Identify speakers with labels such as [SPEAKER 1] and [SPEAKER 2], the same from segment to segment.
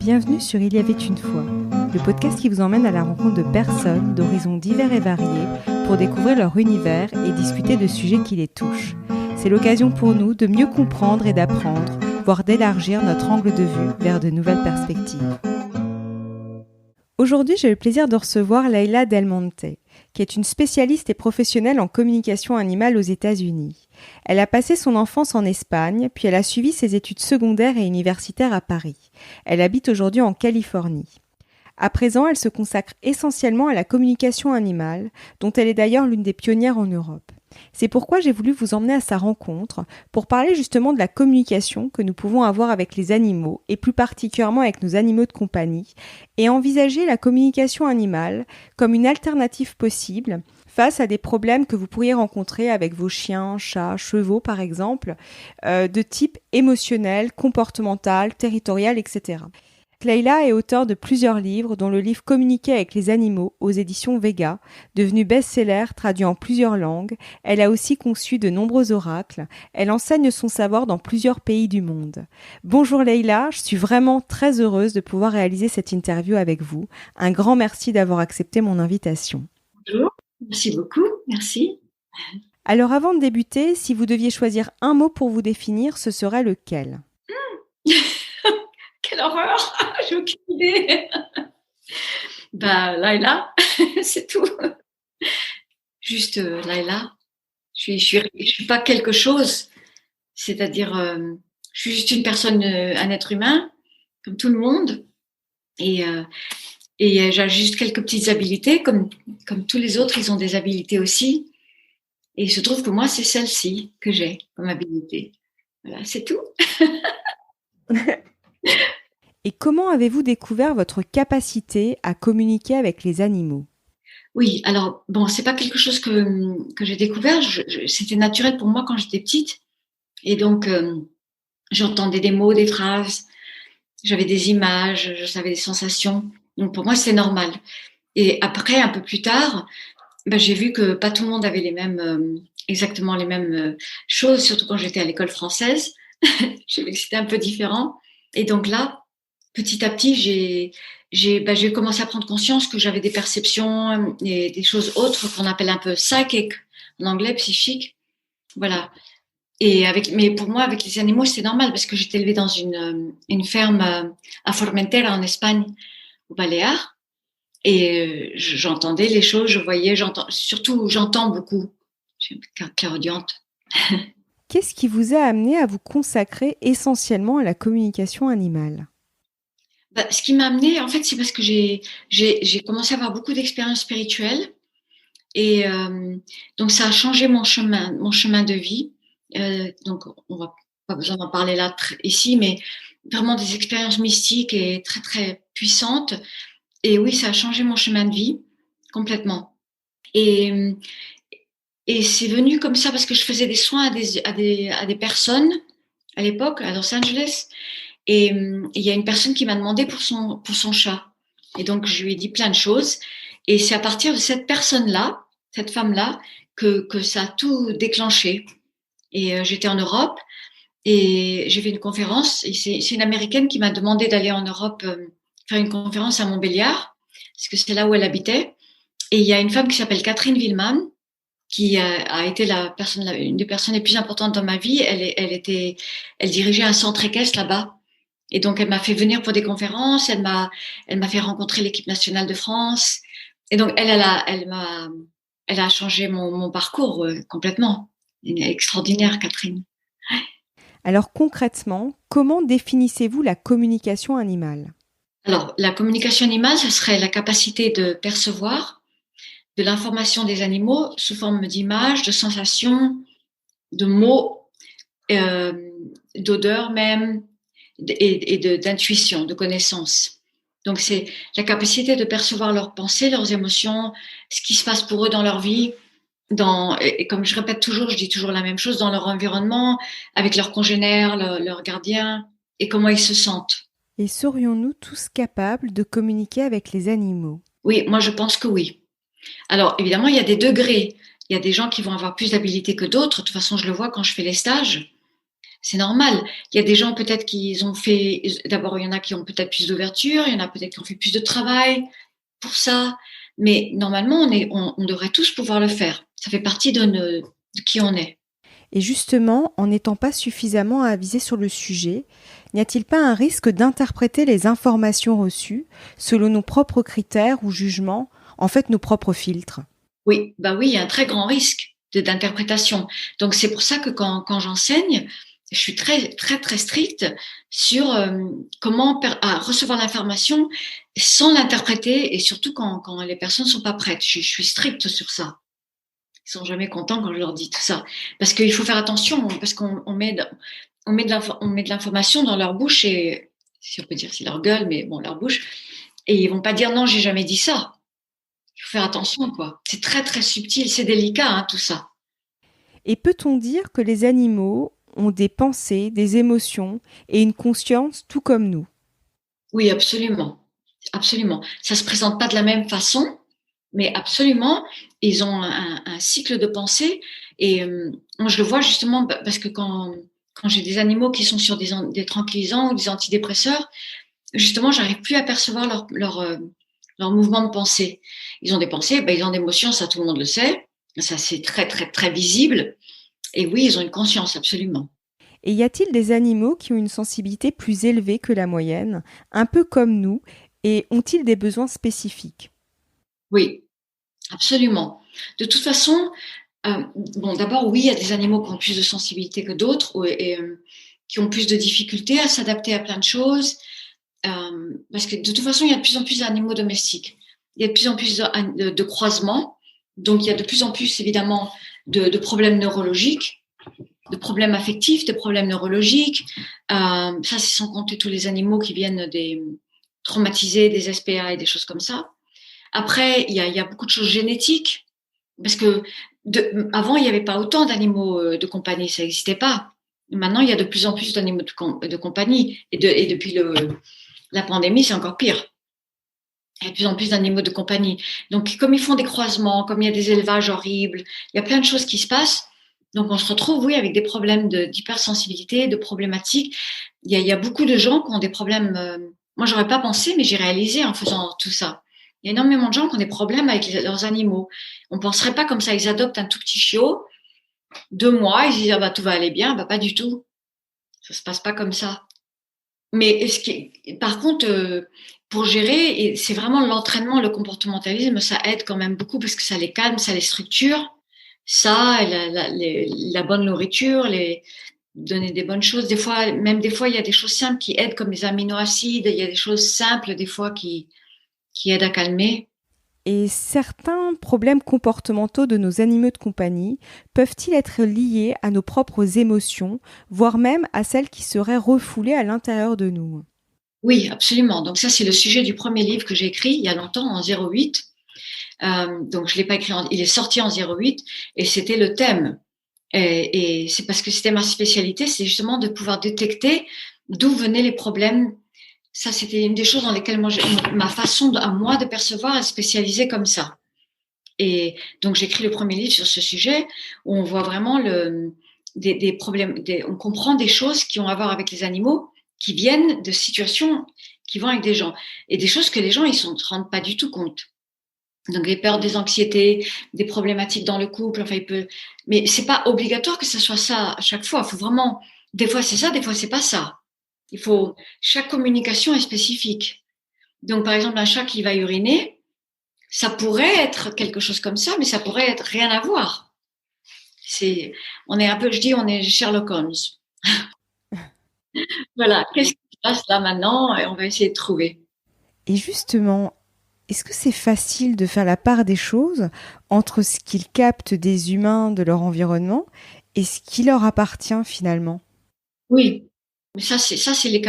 [SPEAKER 1] Bienvenue sur Il y avait une fois, le podcast qui vous emmène à la rencontre de personnes d'horizons divers et variés pour découvrir leur univers et discuter de sujets qui les touchent. C'est l'occasion pour nous de mieux comprendre et d'apprendre, voire d'élargir notre angle de vue vers de nouvelles perspectives. Aujourd'hui, j'ai le plaisir de recevoir Leila Del Monte, qui est une spécialiste et professionnelle en communication animale aux États-Unis. Elle a passé son enfance en Espagne, puis elle a suivi ses études secondaires et universitaires à Paris. Elle habite aujourd'hui en Californie. À présent, elle se consacre essentiellement à la communication animale, dont elle est d'ailleurs l'une des pionnières en Europe. C'est pourquoi j'ai voulu vous emmener à sa rencontre pour parler justement de la communication que nous pouvons avoir avec les animaux et plus particulièrement avec nos animaux de compagnie et envisager la communication animale comme une alternative possible face à des problèmes que vous pourriez rencontrer avec vos chiens, chats, chevaux par exemple, de type émotionnel, comportemental, territorial, etc. Leila est auteure de plusieurs livres, dont le livre Communiquer avec les animaux aux éditions Vega, devenu best-seller traduit en plusieurs langues. Elle a aussi conçu de nombreux oracles. Elle enseigne son savoir dans plusieurs pays du monde. Bonjour Leila, je suis vraiment très heureuse de pouvoir réaliser cette interview avec vous. Un grand merci d'avoir accepté mon invitation.
[SPEAKER 2] Bonjour, merci beaucoup, merci.
[SPEAKER 1] Alors avant de débuter, si vous deviez choisir un mot pour vous définir, ce serait lequel ?
[SPEAKER 2] Quelle horreur, j'ai aucune idée. Laila, c'est tout. Juste Laila. Je suis pas quelque chose. C'est-à-dire, je suis juste une personne, un être humain, comme tout le monde. Et j'ai juste quelques petites habilités, comme tous les autres, ils ont des habilités aussi. Et il se trouve que moi, c'est celle-ci que j'ai comme habilité. Voilà, c'est tout.
[SPEAKER 1] Et comment avez-vous découvert votre capacité à communiquer avec les animaux ?
[SPEAKER 2] Oui, alors bon, c'est pas quelque chose que j'ai découvert. C'était naturel pour moi quand j'étais petite, et donc j'entendais des mots, des phrases, j'avais des images, je savais des sensations. Donc pour moi, c'est normal. Et après, un peu plus tard, j'ai vu que pas tout le monde avait exactement les mêmes choses, surtout quand j'étais à l'école française. J'ai vu que c'était un peu différent. Et donc là, petit à petit, j'ai commencé à prendre conscience que j'avais des perceptions et des choses autres qu'on appelle un peu psychic, en anglais, psychique. Voilà. Mais pour moi, avec les animaux, c'est normal parce que j'étais élevée dans une ferme à Formentera, en Espagne, aux Baléares. Et j'entendais les choses, je voyais, surtout, j'entends beaucoup. Je suis clairaudiente.
[SPEAKER 1] Qu'est-ce qui vous a amené à vous consacrer essentiellement à la communication animale ?
[SPEAKER 2] Ce qui m'a amené, en fait, c'est parce que j'ai commencé à avoir beaucoup d'expériences spirituelles. Et donc, ça a changé mon chemin de vie. Donc, on va pas besoin d'en parler là ici, mais vraiment des expériences mystiques et très, très puissantes. Et oui, ça a changé mon chemin de vie complètement. Et c'est venu comme ça parce que je faisais des soins à des personnes à l'époque, à Los Angeles. Et il y a une personne qui m'a demandé pour son chat. Et donc, je lui ai dit plein de choses. Et c'est à partir de cette personne-là, cette femme-là, que ça a tout déclenché. Et j'étais en Europe et j'ai fait une conférence. Et c'est une Américaine qui m'a demandé d'aller en Europe faire une conférence à Montbéliard, parce que c'est là où elle habitait. Et il y a une femme qui s'appelle Catherine Willman, qui a été une des personnes les plus importantes dans ma vie. Elle dirigeait un centre équestre là-bas. Et donc, elle m'a fait venir pour des conférences. Elle m'a fait rencontrer l'équipe nationale de France. Et donc, elle a changé mon parcours complètement. Elle est extraordinaire, Catherine.
[SPEAKER 1] Alors concrètement, comment définissez-vous la communication animale ?
[SPEAKER 2] Alors, la communication animale, ce serait la capacité de percevoir de l'information des animaux sous forme d'images, de sensations, de mots, d'odeurs même, et d'intuition, de connaissance. Donc, c'est la capacité de percevoir leurs pensées, leurs émotions, ce qui se passe pour eux dans leur vie, et comme je répète toujours, je dis toujours la même chose, dans leur environnement, avec leurs congénères, leurs gardiens, et comment ils se sentent.
[SPEAKER 1] Et serions-nous tous capables de communiquer avec les animaux ?
[SPEAKER 2] Oui, moi je pense que oui. Alors, évidemment, il y a des degrés. Il y a des gens qui vont avoir plus d'habilité que d'autres. De toute façon, je le vois quand je fais les stages. C'est normal. Il y a des gens peut-être qui ont fait. D'abord, il y en a qui ont peut-être plus d'ouverture, il y en a peut-être qui ont fait plus de travail pour ça. Mais normalement, on devrait tous pouvoir le faire. Ça fait partie de qui on est.
[SPEAKER 1] Et justement, en n'étant pas suffisamment avisé sur le sujet, n'y a-t-il pas un risque d'interpréter les informations reçues selon nos propres critères ou jugements, en fait nos propres filtres?
[SPEAKER 2] Oui, bah oui, il y a un très grand risque d'interprétation. Donc c'est pour ça que quand j'enseigne, je suis très très très stricte sur comment recevoir l'information sans l'interpréter et surtout quand les personnes sont pas prêtes. Je suis stricte sur ça. Ils sont jamais contents quand je leur dis tout ça parce qu'il faut faire attention parce qu'on on met de l'information dans leur bouche et si on peut dire c'est leur gueule mais bon leur bouche et ils vont pas dire non j'ai jamais dit ça. Il faut faire attention, quoi. C'est très, très subtil, c'est délicat, hein, tout ça.
[SPEAKER 1] Et peut-on dire que les animaux ont des pensées, des émotions et une conscience tout comme nous?
[SPEAKER 2] Oui, absolument. Absolument. Ça se présente pas de la même façon, mais absolument, ils ont un cycle de pensée. Et moi, je le vois justement parce que quand j'ai des animaux qui sont sur des tranquillisants ou des antidépresseurs, justement, j'arrive plus à percevoir leur mouvement de pensée. Ils ont des pensées, ben, ils ont des émotions, ça tout le monde le sait. Ça, c'est très, très, très visible. Et oui, ils ont une conscience, absolument.
[SPEAKER 1] Et y a-t-il des animaux qui ont une sensibilité plus élevée que la moyenne, un peu comme nous, et ont-ils des besoins spécifiques?
[SPEAKER 2] Oui, absolument. De toute façon, bon, d'abord, oui, il y a des animaux qui ont plus de sensibilité que d'autres et qui ont plus de difficultés à s'adapter à plein de choses. Parce que de toute façon, il y a de plus en plus d'animaux domestiques. Il y a de plus en plus de croisements. Donc, il y a de plus en plus, évidemment, de problèmes neurologiques, de problèmes affectifs, de problèmes neurologiques. Ça, c'est sans compter tous les animaux qui viennent des traumatisés, des SPA et des choses comme ça. Après, il y a beaucoup de choses génétiques. Parce que avant, il n'y avait pas autant d'animaux de compagnie, ça n'existait pas. Maintenant, il y a de plus en plus d'animaux de compagnie. Et depuis la pandémie, c'est encore pire. Il y a de plus en plus d'animaux de compagnie. Donc, comme ils font des croisements, comme il y a des élevages horribles, il y a plein de choses qui se passent. Donc, on se retrouve, oui, avec des problèmes d'hypersensibilité, de problématiques. Il y a beaucoup de gens qui ont des problèmes. Moi, j'aurais pas pensé, mais j'ai réalisé en faisant tout ça. Il y a énormément de gens qui ont des problèmes avec leurs animaux. On penserait pas comme ça. Ils adoptent un tout petit chiot, 2 mois, ils disent ah bah tout va aller bien. Bah pas du tout. Ça se passe pas comme ça. Mais par contre, pour gérer, et c'est vraiment l'entraînement, le comportementalisme, ça aide quand même beaucoup parce que ça les calme, ça les structure. Ça, la bonne nourriture, donner des bonnes choses. Même des fois, il y a des choses simples qui aident, comme les aminoacides. Il y a des choses simples, des fois, qui aident à calmer.
[SPEAKER 1] Et certains problèmes comportementaux de nos animaux de compagnie peuvent-ils être liés à nos propres émotions, voire même à celles qui seraient refoulées à l'intérieur de nous?
[SPEAKER 2] Oui, absolument. Donc ça, c'est le sujet du premier livre que j'ai écrit il y a longtemps, en 08. Donc je l'ai pas écrit, il est sorti en 08 et c'était le thème. Et c'est parce que c'était ma spécialité, c'est justement de pouvoir détecter d'où venaient les problèmes. Ça, c'était une des choses dans lesquelles ma façon à moi de percevoir est spécialisée comme ça. Et donc j'écris le premier livre sur ce sujet où on voit vraiment des problèmes, on comprend des choses qui ont à voir avec les animaux, qui viennent de situations qui vont avec des gens et des choses que les gens ils ne se rendent pas du tout compte. Donc des peurs, des anxiétés, des problématiques dans le couple, enfin mais c'est pas obligatoire que ce soit ça à chaque fois. Il faut vraiment, des fois c'est ça, des fois c'est pas ça. Chaque communication est spécifique. Donc par exemple un chat qui va uriner, ça pourrait être quelque chose comme ça, mais ça pourrait être rien à voir. On est un peu, je dis, on est Sherlock Holmes. Voilà, qu'est-ce qui se passe là maintenant? Et on va essayer de trouver.
[SPEAKER 1] Et justement, est-ce que c'est facile de faire la part des choses entre ce qu'ils captent des humains de leur environnement et ce qui leur appartient finalement?
[SPEAKER 2] Oui, mais ça, c'est les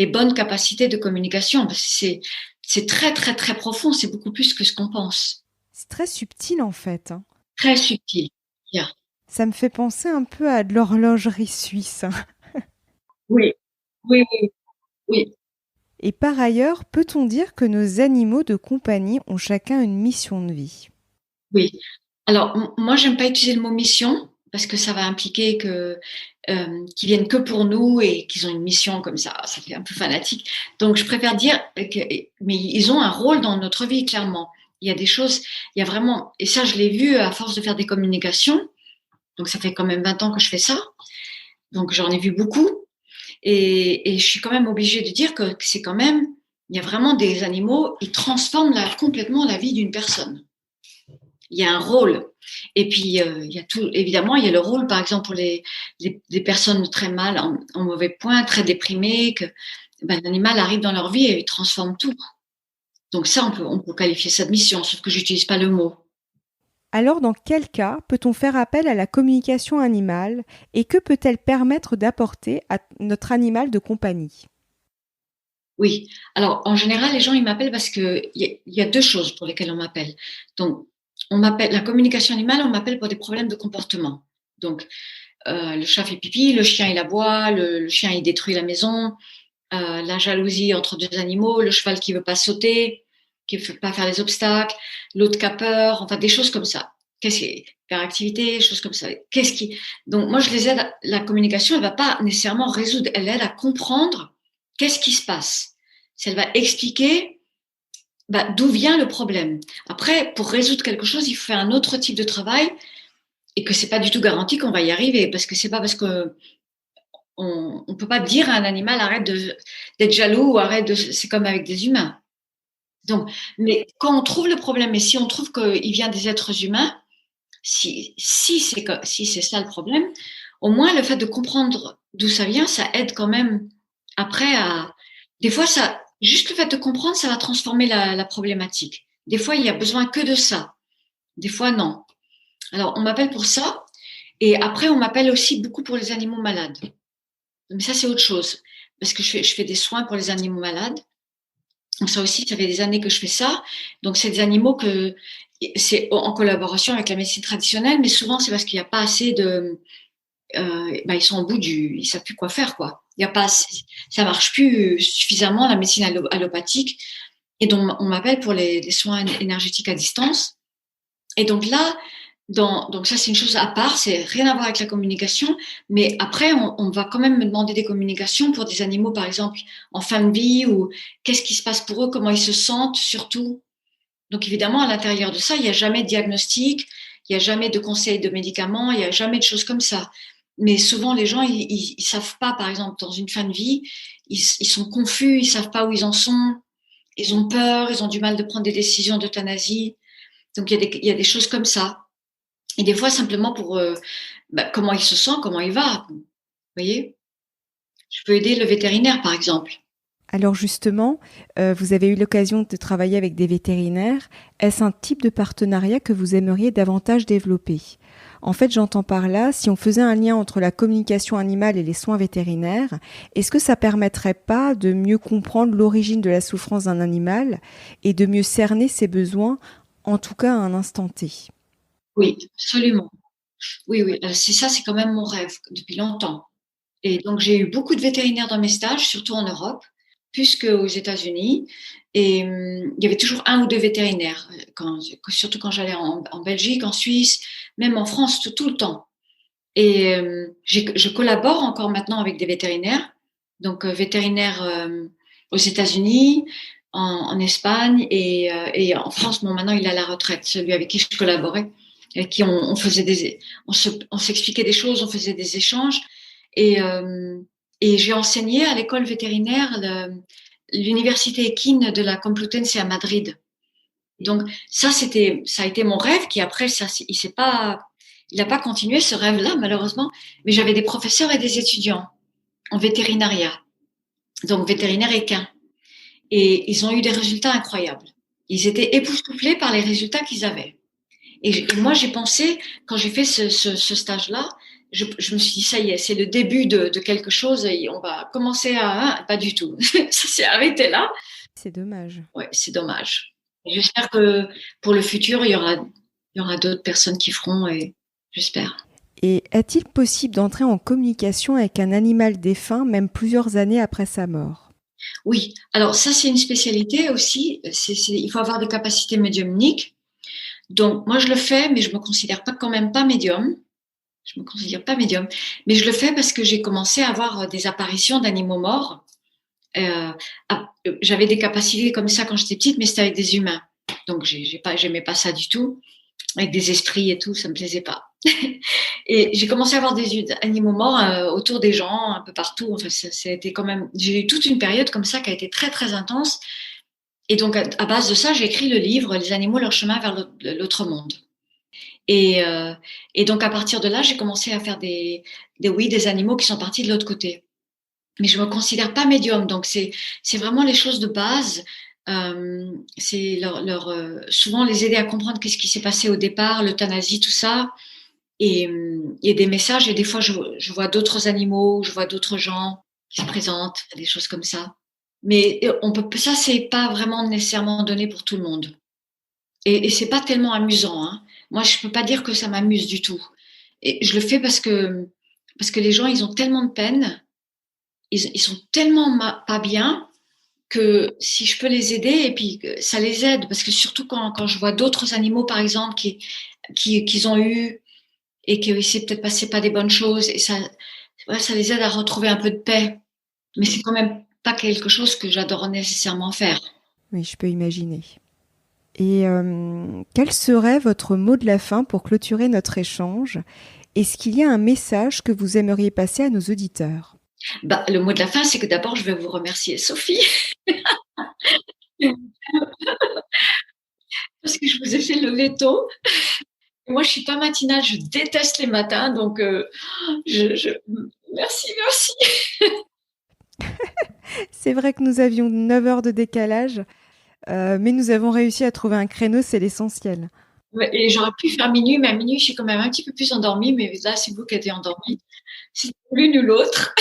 [SPEAKER 2] bonnes capacités de communication. Parce que c'est très, très, très profond. C'est beaucoup plus que ce qu'on pense.
[SPEAKER 1] C'est très subtil en fait, hein.
[SPEAKER 2] Très subtil. Yeah.
[SPEAKER 1] Ça me fait penser un peu à de l'horlogerie suisse, hein.
[SPEAKER 2] Oui, oui, oui, oui,
[SPEAKER 1] Et par ailleurs, peut-on dire que nos animaux de compagnie ont chacun une mission de vie?
[SPEAKER 2] oui. Alors, moi, j'aime pas utiliser le mot mission parce que ça va impliquer que qui viennent que pour nous et qu'ils ont une mission comme ça fait un peu fanatique. Donc, je préfère dire mais ils ont un rôle dans notre vie, clairement. Il y a des choses, il y a vraiment, et ça, je l'ai vu à force de faire des communications. Donc, ça fait quand même 20 ans que je fais ça. Donc, j'en ai vu beaucoup. Et je suis quand même obligée de dire que c'est quand même, il y a vraiment des animaux, ils transforment complètement la vie d'une personne. Il y a un rôle. Et puis, il y a tout, évidemment, il y a le rôle, par exemple, pour les personnes très mal, en mauvais point, très déprimées, que l'animal arrive dans leur vie et il transforme tout. Donc ça, on peut qualifier ça de mission, sauf que j'utilise pas le mot.
[SPEAKER 1] Alors, dans quel cas peut-on faire appel à la communication animale et que peut-elle permettre d'apporter à notre animal de compagnie?
[SPEAKER 2] Oui. Alors, en général, les gens, ils m'appellent parce que il y a deux choses pour lesquelles on m'appelle. Donc, on m'appelle la communication animale, on m'appelle pour des problèmes de comportement. Donc, le chat fait pipi, le chien il aboie, le chien il détruit la maison, la jalousie entre deux animaux, le cheval qui veut pas sauter, qui veut pas faire les obstacles, l'autre qui a peur, enfin des choses comme ça. Qu'est-ce qui faire activité, choses comme ça. Qu'est-ce qui Donc moi je les aide. La communication elle va pas nécessairement résoudre, elle aide à comprendre qu'est-ce qui se passe. Elle va expliquer d'où vient le problème. Après, pour résoudre quelque chose, il faut faire un autre type de travail et que c'est pas du tout garanti qu'on va y arriver parce que c'est pas parce que on peut pas dire à un animal arrête d'être jaloux ou arrête de. C'est comme avec des humains. Donc, mais quand on trouve le problème et si on trouve qu'il vient des êtres humains, si c'est ça le problème, au moins le fait de comprendre d'où ça vient, ça aide quand même après à. Des fois, juste le fait de comprendre, ça va transformer la problématique. Des fois, il y a besoin que de ça. Des fois, non. Alors, on m'appelle pour ça. Et après, on m'appelle aussi beaucoup pour les animaux malades. Mais ça, c'est autre chose. Parce que je fais des soins pour les animaux malades. Donc ça aussi, ça fait des années que je fais ça. Donc c'est des animaux que c'est en collaboration avec la médecine traditionnelle, mais souvent c'est parce qu'il n'y a pas assez de, ils sont au bout ils savent plus quoi faire quoi. Il y a pas, ça marche plus suffisamment la médecine allopathique. Et donc on m'appelle pour les soins énergétiques à distance. Et donc là, donc ça c'est une chose à part, c'est rien à voir avec la communication, mais après on va quand même me demander des communications pour des animaux par exemple en fin de vie ou qu'est-ce qui se passe pour eux, comment ils se sentent surtout. Donc évidemment à l'intérieur de ça, il n'y a jamais de diagnostic, il n'y a jamais de conseils de médicaments, il n'y a jamais de choses comme ça. Mais souvent les gens ils savent pas par exemple dans une fin de vie, ils sont confus, ils savent pas où ils en sont, ils ont peur, ils ont du mal de prendre des décisions d'euthanasie. Donc il y a des choses comme ça. Et des fois, simplement pour comment il se sent, comment il va. Vous voyez, je peux aider le vétérinaire, par exemple.
[SPEAKER 1] Alors justement, vous avez eu l'occasion de travailler avec des vétérinaires. Est-ce un type de partenariat que vous aimeriez davantage développer? En fait, j'entends par là, si on faisait un lien entre la communication animale et les soins vétérinaires, est-ce que ça permettrait pas de mieux comprendre l'origine de la souffrance d'un animal et de mieux cerner ses besoins, en tout cas à un instant T?
[SPEAKER 2] Oui, absolument. Oui, oui. C'est ça, c'est quand même mon rêve depuis longtemps. Et donc, j'ai eu beaucoup de vétérinaires dans mes stages, surtout en Europe, plus qu'aux États-Unis. Et il y avait toujours un ou deux vétérinaires, surtout quand j'allais en Belgique, en Suisse, même en France, tout le temps. Et je collabore encore maintenant avec des vétérinaires, donc vétérinaires aux États-Unis, en Espagne et en France. Bon, maintenant il est à la retraite, celui avec qui je collaborais, avec qui on faisait on s'expliquait des choses, on faisait des échanges. Et, euh, et j'ai enseigné à l'école vétérinaire l'université équine de la Complutense à Madrid. Donc ça a été mon rêve qui après il n'a pas continué ce rêve-là malheureusement, mais j'avais des professeurs et des étudiants en vétérinaria, donc vétérinaire équin, et ils ont eu des résultats incroyables. Ils étaient époustouflés par les résultats qu'ils avaient. Et moi j'ai pensé quand j'ai fait ce stage-là, je me suis dit ça y est, c'est le début de quelque chose et on va commencer à pas du tout. Ça s'est arrêté là.
[SPEAKER 1] C'est dommage.
[SPEAKER 2] Ouais, c'est dommage. J'espère que pour le futur, il y aura d'autres personnes qui feront et j'espère.
[SPEAKER 1] Et est-il possible d'entrer en communication avec un animal défunt, même plusieurs années après sa mort?
[SPEAKER 2] Oui, alors ça, c'est une spécialité aussi. Il faut avoir des capacités médiumniques. Donc, moi, je le fais, mais je me considère pas quand même pas médium. Je me considère pas médium, mais je le fais parce que j'ai commencé à avoir des apparitions d'animaux morts. Euh, J'avais des capacités comme ça quand j'étais petite, mais c'était avec des humains. Donc j'aimais pas ça du tout. Avec des esprits et tout, ça me plaisait pas. Et j'ai commencé à avoir des animaux morts autour des gens, un peu partout. Enfin, ça a été quand même. J'ai eu toute une période comme ça qui a été très très intense. Et donc à base de ça, j'ai écrit le livre Les animaux leur chemin vers l'autre monde. Et, euh, et donc à partir de là, j'ai commencé à faire des animaux qui sont partis de l'autre côté. Mais je me considère pas médium, donc c'est vraiment les choses de base. C'est souvent les aider à comprendre qu'est-ce qui s'est passé au départ, l'euthanasie, tout ça, et des messages. Et des fois, je vois d'autres animaux, je vois d'autres gens qui se présentent, des choses comme ça. Mais ça, c'est pas vraiment nécessairement donné pour tout le monde. Et c'est pas tellement amusant, hein. Moi, je peux pas dire que ça m'amuse du tout. Et je le fais parce que les gens, ils ont tellement de peine, ils sont tellement pas bien que si je peux les aider, et puis ça les aide, parce que surtout quand je vois d'autres animaux, par exemple, qu'ils ont eu et qu'il s'est peut-être passé pas des bonnes choses, et ça, ouais, ça les aide à retrouver un peu de paix. Mais c'est quand même pas quelque chose que j'adore nécessairement faire.
[SPEAKER 1] Oui, je peux imaginer. Et quel serait votre mot de la fin pour clôturer notre échange? Est-ce qu'il y a un message que vous aimeriez passer à nos auditeurs?
[SPEAKER 2] Bah, le mot de la fin, c'est que d'abord, je vais vous remercier, Sophie, parce que je vous ai fait lever tôt. Moi, je suis pas matinale, je déteste les matins, donc merci, merci.
[SPEAKER 1] C'est vrai que nous avions 9 heures de décalage, mais nous avons réussi à trouver un créneau, c'est l'essentiel.
[SPEAKER 2] Ouais, et j'aurais pu faire minuit, mais à minuit, je suis quand même un petit peu plus endormie, mais là, c'est vous qui êtes endormie. C'est l'une ou l'autre.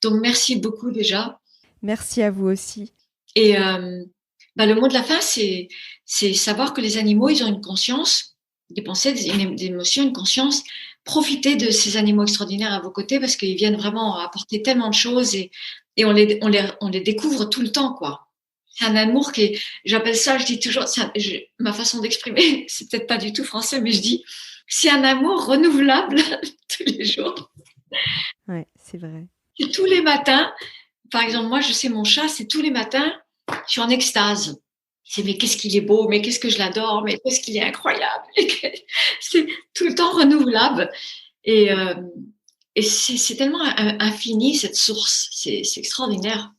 [SPEAKER 2] Donc, merci beaucoup déjà.
[SPEAKER 1] Merci à vous aussi.
[SPEAKER 2] Et le mot de la fin, c'est savoir que les animaux, ils ont une conscience, des pensées, des émotions, une conscience. Profitez de ces animaux extraordinaires à vos côtés parce qu'ils viennent vraiment apporter tellement de choses et on les découvre tout le temps, quoi. C'est un amour j'appelle ça, je dis toujours, ma façon d'exprimer, c'est peut-être pas du tout français, mais je dis, c'est un amour renouvelable tous les jours.
[SPEAKER 1] Ouais, c'est vrai.
[SPEAKER 2] Et tous les matins, par exemple, moi, je sais, mon chat, c'est tous les matins, je suis en extase. C'est, mais qu'est-ce qu'il est beau, mais qu'est-ce que je l'adore, mais qu'est-ce qu'il est incroyable. C'est tout le temps renouvelable. Et, euh, et c'est tellement infini, cette source. C'est extraordinaire.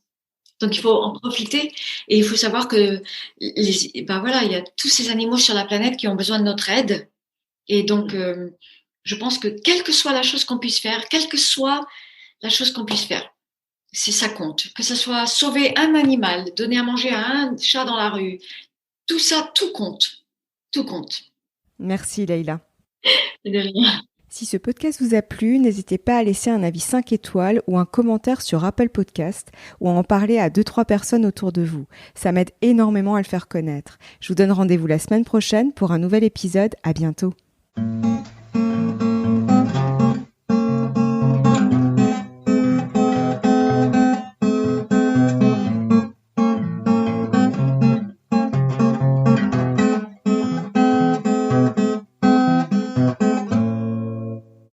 [SPEAKER 2] Donc, il faut en profiter. Et il faut savoir que, ben voilà, il y a tous ces animaux sur la planète qui ont besoin de notre aide. Et donc, je pense que quelle que soit la chose qu'on puisse faire, quelle que soit la chose qu'on puisse faire, c'est ça compte. Que ce soit sauver un animal, donner à manger à un chat dans la rue, tout ça, tout compte. Tout compte.
[SPEAKER 1] Merci Leïla.
[SPEAKER 2] De rien.
[SPEAKER 1] Si ce podcast vous a plu, n'hésitez pas à laisser un avis 5 étoiles ou un commentaire sur Apple Podcast ou à en parler à 2-3 personnes autour de vous. Ça m'aide énormément à le faire connaître. Je vous donne rendez-vous la semaine prochaine pour un nouvel épisode. À bientôt.